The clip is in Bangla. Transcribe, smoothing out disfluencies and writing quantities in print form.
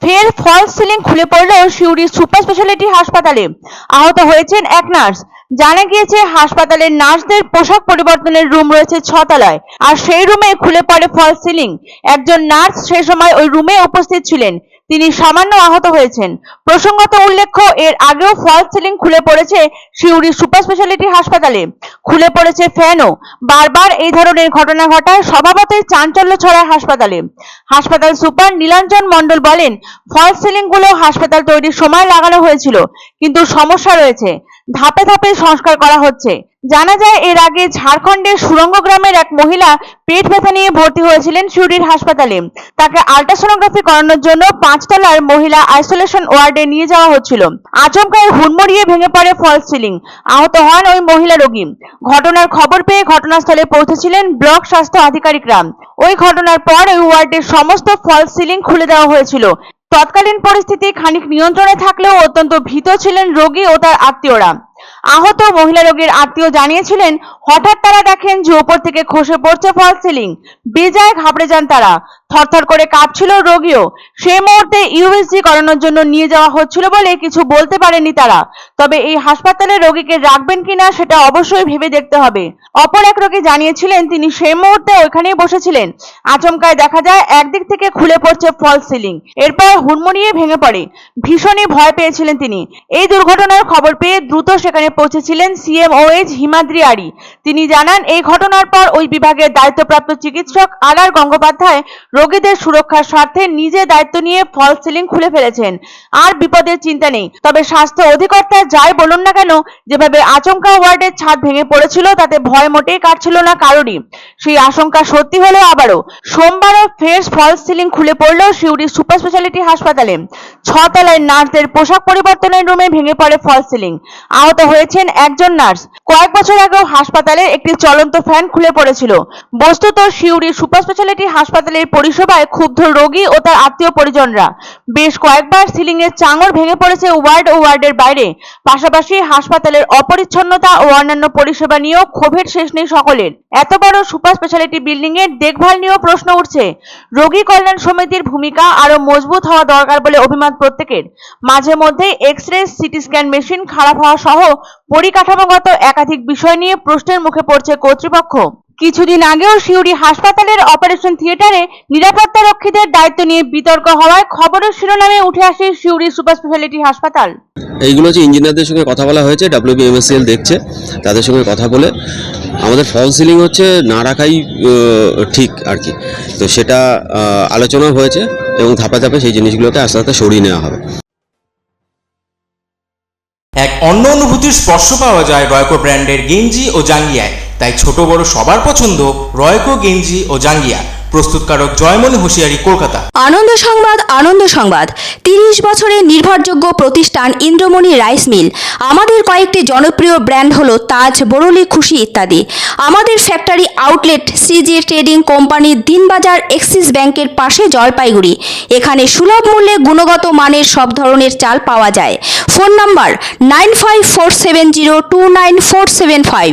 ফের ফলস সিলিং খুলে পড়ল সিউড়ি সুপার স্পেশালিটি হাসপাতালে। আহত হয়েছেন এক নার্স। জানা গিয়েছে হাসপাতালের নার্সদের পোশাক পরিবর্তনের রুম রয়েছে 6 তলায়, আর সেই রুমে খুলে পড়ে ফলস সিলিং। একজন নার্স সেই সময় ওই রুমে উপস্থিত ছিলেন, তিনি সামান্য আহত হয়েছেন। প্রসঙ্গত উল্লেখ্য, এর আগেও ফলস সিলিং খুলে পড়েছে সিউড়ি সুপার স্পেশালিটি হাসপাতালে, খুলে পড়েছে ফ্যানও। বারবার এই ধরনের ঘটনা ঘটায় স্বভাবতই চাঞ্চল্য ছড়ায় হাসপাতালে। হাসপাতাল সুপার নীলাঞ্জন মণ্ডল বলেন, ফলস সিলিং গুলো হাসপাতাল তৈরির সময় লাগানো হয়েছিল, কিন্তু সমস্যা রয়েছে, ধাপে ধাপে সংস্কার করা হচ্ছে। জানা যায়, এর আগে ঝাড়খণ্ডের সুরঙ্গ গ্রামের এক মহিলা পেট ব্যথা নিয়ে ভর্তি হয়েছিলেন সিউড়ির হাসপাতালে। তাকে আল্ট্রাসোনোগ্রাফি করানোর জন্য 5 তলার মহিলা আইসোলেশন ওয়ার্ডে নিয়ে যাওয়া হচ্ছিল। আচমকায় হুড়মুড়িয়ে ভেঙে পড়ে ফলস সিলিং, আহত হন ওই মহিলা রোগী। ঘটনার খবর পেয়ে ঘটনাস্থলে পৌঁছেছিলেন ব্লক স্বাস্থ্য আধিকারিকরা। ওই ঘটনার পর ওই ওয়ার্ডের সমস্ত ফলস সিলিং খুলে দেওয়া হয়েছিল। তৎকালীন পরিস্থিতি খানিক নিয়ন্ত্রণে থাকলেও অত্যন্ত ভীত ছিলেন রোগী ও তার আত্মীয়রা। আহত মহিলা রোগীর আত্মীয় জানিয়েছিলেন, হঠাৎ তারা দেখেন যে উপর থেকে খসে পড়ছে ফলস সিলিং। বেজায় ঘাবড়ে যান তারা, থরথর করে কাঁপছিল রোগীও। সেই মুহূর্তে ইউএসজি করানোর জন্য নিয়ে যাওয়া হচ্ছিল বলে কিছু বলতে পারেনি তারা। তবে এই হাসপাতালে রোগীকে রাখবেন কিনা সেটা অবশ্যই ভেবে দেখতে হবে। অপর এক রোগী জানিয়েছিলেন, তিনি সেই মুহূর্তে ওইখানেই বসেছিলেন। আচমকায় দেখা যায় একদিক থেকে খুলে পড়ছে ফলস সিলিং, এরপর হুড়মুড়িয়ে ভেঙে পড়ে। ভীষণই ভয় পেয়েছিলেন তিনি। এই দুর্ঘটনার খবর পেয়ে দ্রুত সেখানে পৌঁছেছিলেন সিএমওএইচ হিমাদ্রি আরি। তিনি জানান, এই ঘটনার পর ওই বিভাগের দায়িত্বপ্রাপ্ত চিকিৎসক আর গঙ্গোপাধ্যায় রোগীদের সুরক্ষার স্বার্থে নিজে দায়িত্ব নিয়ে ফলস সিলিং খুলে ফেলেছেন। আর বিপদের চিন্তা নেই। তবে স্বাস্থ্য অধিকর্তা যাই বলুন না কেন, যেভাবে আচমকা ওয়ার্ডের ছাদ ভেঙে পড়েছিল তাতে ভয় মোটেই কাটছিল না কারোরই। সেই আশঙ্কা সত্যি হলো আবারও। সোমবারও ফের ফলস সিলিং খুলে পড়ল সিউড়ি সুপার স্পেশালিটি হাসপাতালে। 6 তলায় নার্সদের পোশাক পরিবর্তনের রুমে ভেঙে পড়ে ফলস সিলিং। আহত হয়েছেন একজন নার্স। কয়েক বছর আগেও হাসপাতালে একটি চলন্ত ফ্যান খুলে পড়েছিল। বস্তুত সিউড়ি সুপার স্পেশালিটি হাসপাতালের পরিষেবায় ক্ষুব্ধ রোগী ও তার আত্মীয় পরিজনরা। বেশ কয়েকবার সিলিং এর চাঙড় ভেঙে পড়েছে ওয়ার্ড ও ওয়ার্ডের বাইরে। পাশাপাশি হাসপাতালের অপরিচ্ছন্নতা ও অন্যান্য পরিষেবা নিয়েও ক্ষোভের শেষ নেই সকলের। এত বড় সুপার স্পেশালিটি বিল্ডিং এর দেখভাল নিয়েও প্রশ্ন উঠছে। রোগী কল্যাণ সমিতির ভূমিকা আরো মজবুত হওয়া দরকার বলে অভিমত প্রত্যেকের। মাঝে মধ্যে এক্স-রে, সিটি স্ক্যান মেশিন খারাপ হওয়া সহ পরিকাঠামোগত একাধিক বিষয় নিয়ে প্রশ্নের মুখে পড়ছে কর্তৃপক্ষ। কিছুদিন আগেও সিউড়ি হাসপাতালের অপারেশন থিয়েটারে নিরাপত্তা রক্ষীদের দায়িত্ব নিয়ে বিতর্ক হওয়ায় খবরের শিরোনামে উঠে আসে সিউড়ি সুপার স্পেশালিটি হাসপাতাল। এইগুলো হচ্ছে ইঞ্জিনিয়ারদের সঙ্গে কথা বলা হয়েছে, WBMSCL দেখছে, তাদের সঙ্গে কথা বলে আমাদের ফলস সিলিং হচ্ছে না রাখাই ঠিক আর কি। তো সেটা আলোচনা হয়েছে এবং ধাপে ধাপে সেই জিনিসগুলোকে আস্তে আস্তে সরিয়ে নেওয়া হবে। এক অন্য অনুভূতির স্পর্শ পাওয়া যায় রয়কো ব্র্যান্ডের গেঞ্জি ও জাঙ্গিয়ায়। তাই ছোট বড় সবার পছন্দ রয়কো গেঞ্জি ও জাঙ্গিয়া। প্রস্তুতকারক জয়মনি হোশিয়ারি, কলকাতা। আনন্দ সংবাদ, আনন্দ সংবাদ। 30 বছরের নির্ভরযোগ্য প্রতিষ্ঠান ইন্দ্রমণি রাইস মিল। আমাদের কয়েকটি জনপ্রিয় ব্র্যান্ড হলো তাজ, বরলি, খুশি ইত্যাদি। আমাদের ফ্যাক্টরি আউটলেট সিজে ট্রেডিং কোম্পানি, দিনবাজার, এক্সিস ব্যাংকের পাশে, জলপাইগুড়ি। এখানে সুলভ মূল্যে গুণগত মানের সব ধরনের চাল পাওয়া যায়। Phone number 9547029475।